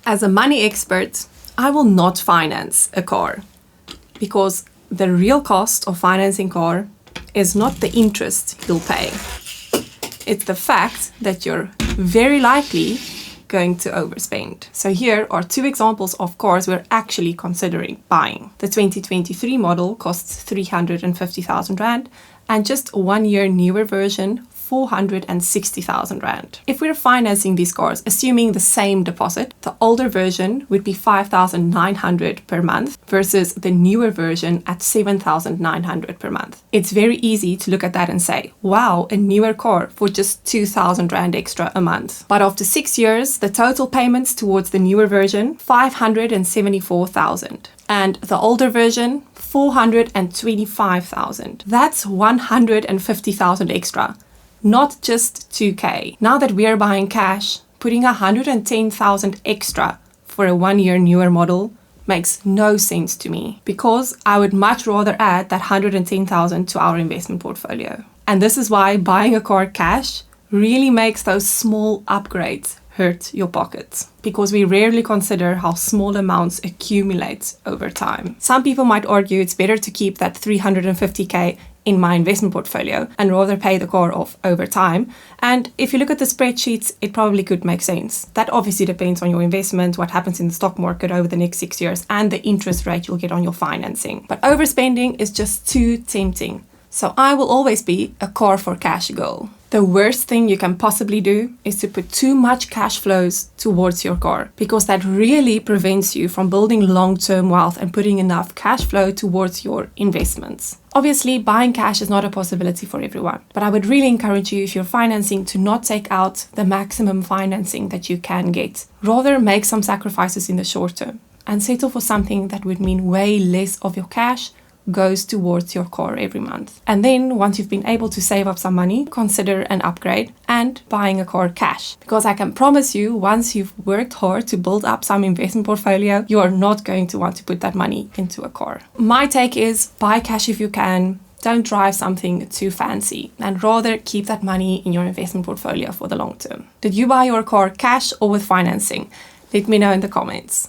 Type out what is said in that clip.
As a money expert, I will not finance a car because the real cost of financing a car is not the interest you'll pay. It's the fact that you're very likely going to overspend. So here are two examples of cars we're actually considering buying. The 2023 model costs 350,000 Rand and just a 1 year newer version 460,000 Rand. If we're financing these cars, assuming the same deposit, the older version would be 5,900 per month versus the newer version at 7,900 per month. It's very easy to look at that and say, wow, a newer car for just 2,000 Rand extra a month. But after 6 years, the total payments towards the newer version, 574,000. And the older version, 425,000. That's 150,000 extra. Not just 2K. Now that we're buying cash, putting 110,000 extra for a 1 year newer model makes no sense to me because I would much rather add that 110,000 to our investment portfolio. And this is why buying a car cash really makes those small upgrades hurt your pockets because we rarely consider how small amounts accumulate over time. Some people might argue it's better to keep that 350K in my investment portfolio and rather pay the car off over time. And if you look at the spreadsheets, it probably could make sense. That obviously depends on your investment, what happens in the stock market over the next 6 years, and the interest rate you'll get on your financing. But overspending is just too tempting. So I will always be a car for cash girl. The worst thing you can possibly do is to put too much cash flows towards your car because that really prevents you from building long-term wealth and putting enough cash flow towards your investments. Obviously, buying cash is not a possibility for everyone, but I would really encourage you if you're financing to not take out the maximum financing that you can get. Rather, make some sacrifices in the short term and settle for something that would mean way less of your cash goes towards your car every month. And then once you've been able to save up some money, consider an upgrade and buying a car cash. Because I can promise you, once you've worked hard to build up some investment portfolio, you are not going to want to put that money into a car. My take is buy cash if you can. Don't drive something too fancy and rather keep that money in your investment portfolio for the long term. Did you buy your car cash or with financing? Let me know in the comments.